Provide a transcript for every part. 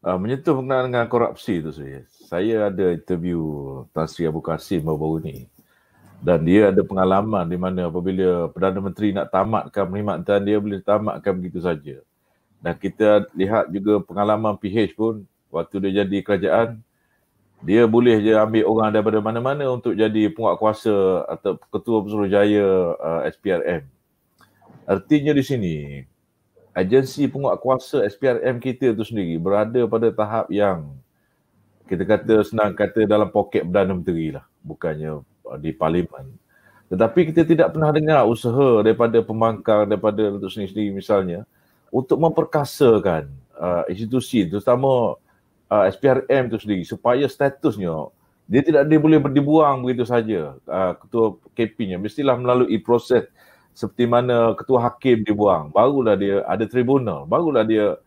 Menyentuh berkenaan dengan korupsi tu saya ada interview Tan Sri Abu Qasim baru-baru ni. Dan dia ada pengalaman di mana apabila Perdana Menteri nak tamatkan perkhidmatan dia boleh tamatkan begitu saja. Dan kita lihat juga pengalaman PH pun waktu dia jadi kerajaan, dia boleh je ambil orang daripada mana-mana untuk jadi penguatkuasa atau ketua Pesuruhjaya SPRM. Artinya di sini agensi penguatkuasa SPRM kita tu sendiri berada pada tahap yang kita kata senang kata dalam poket Perdana Menteri lah, bukannya di Parlimen. Tetapi kita tidak pernah dengar usaha daripada pembangkang, daripada untuk sendiri misalnya, untuk memperkasakan institusi, terutama SPRM itu sendiri, supaya statusnya dia boleh dibuang begitu saja. Ketua KP-nya mestilah melalui proses seperti mana ketua hakim dibuang, barulah dia ada tribunal, barulah dia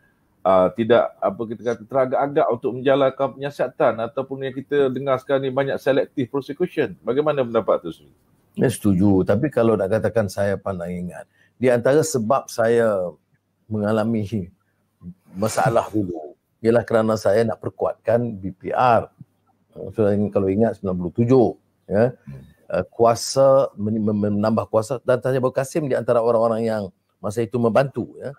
tidak apa kita kata teragak-agak untuk menjalankan penyiasatan ataupun yang kita dengar sekarang ni banyak selective prosecution. Bagaimana pendapat tu? Saya setuju, tapi kalau nak katakan saya pandang ingat, di antara sebab saya mengalami masalah dulu ialah kerana saya nak perkuatkan BPR. Kalau ingat 97 ya. Kuasa menambah kuasa, dan Tan Sri Abu Qasim di antara orang-orang yang masa itu membantu ya.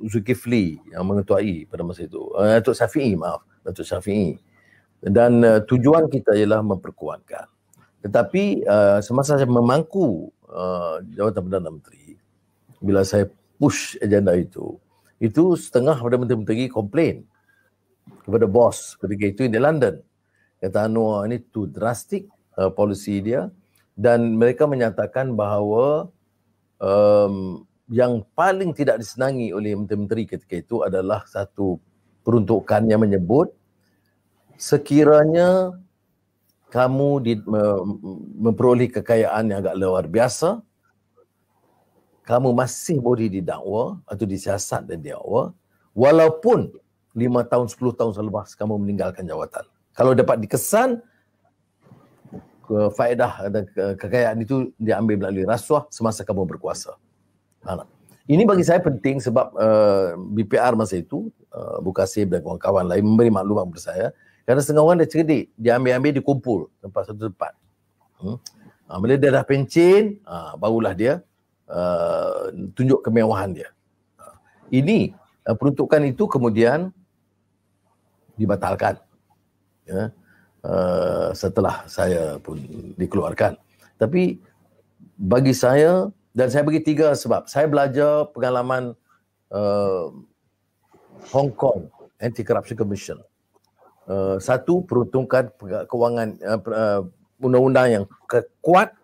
Zulkifli yang mengetuai pada masa itu. Datuk Syafi'i. Dan tujuan kita ialah memperkuatkan. Tetapi semasa saya memangku jawatan Perdana Menteri, bila saya push agenda itu setengah pada menteri-menteri komplain kepada bos ketika itu di London. Kata Anwar ini too drastic polisi dia, dan mereka menyatakan bahawa yang paling tidak disenangi oleh menteri-menteri ketika itu adalah satu peruntukan yang menyebut sekiranya kamu memperoleh kekayaan yang agak luar biasa, kamu masih boleh didakwa atau disiasat dan didakwa walaupun 5 tahun, 10 tahun selepas kamu meninggalkan jawatan. Kalau dapat dikesan, faedah dan kekayaan itu diambil melalui rasuah semasa kamu berkuasa. Ini bagi saya penting sebab BPR masa itu, Abu Qasim dan kawan-kawan lain memberi maklumat kepada saya, kerana setengah orang dia cerdik, dia ambil dikumpul satu tempat. Bila dia dah pencen, barulah dia tunjuk kemewahan dia. Ini peruntukan itu kemudian dibatalkan ya, setelah saya pun dikeluarkan. Tapi bagi saya, dan saya bagi 3 sebab. Saya belajar pengalaman Hong Kong Anti-Corruption Commission. Satu, peruntukan kewangan undang-undang yang kuat.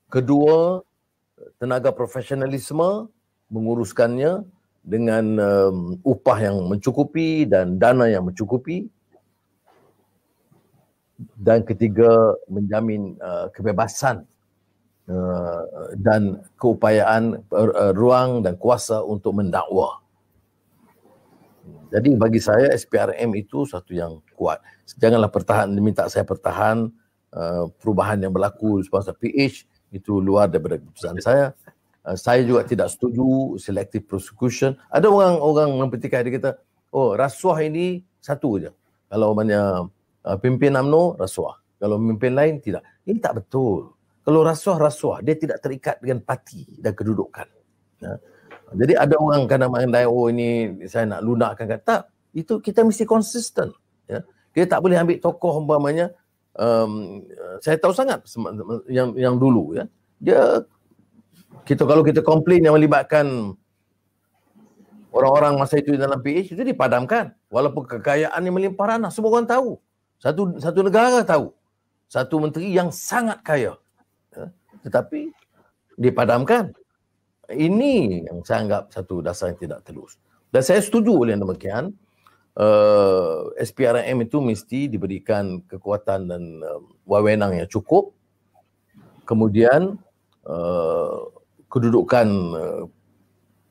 Kedua, tenaga profesionalisme menguruskannya dengan upah yang mencukupi dan dana yang mencukupi. Dan ketiga, menjamin kebebasan dan keupayaan ruang dan kuasa untuk mendakwa. Jadi bagi saya SPRM itu satu yang kuat. Janganlah minta saya pertahan perubahan yang berlaku semasa PH, itu luar daripada keputusan saya. Saya juga tidak setuju selective prosecution. Ada orang mempertikaikan, dia kata, oh rasuah ini satu je. Kalau pimpin UMNO, rasuah. Kalau pimpin lain, tidak. Ini tak betul. Kalau rasuah, dia tidak terikat dengan parti dan kedudukan. Ya. Jadi ada orang kadang-kadang menilai, oh ini saya nak lunakkan. Tak, itu kita mesti konsisten. Ya. Kita tak boleh ambil tokoh umpamanya, saya tahu sangat yang dulu. Ya. Kalau kita komplain yang melibatkan orang-orang masa itu dalam PH, itu dipadamkan. Walaupun kekayaan yang melimpah ranah, semua orang tahu. Satu negara tahu. Satu menteri yang sangat kaya. Ya. Tetapi dipadamkan. Ini yang saya anggap satu dasar yang tidak telus. Dan saya setuju oleh yang demikian, SPRM itu mesti diberikan kekuatan dan wewenang yang cukup. Kemudian kedudukan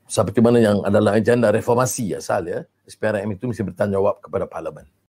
seperti mana yang adalah agenda reformasi asal ya, SPRM itu mesti bertanggungjawab kepada Parlimen.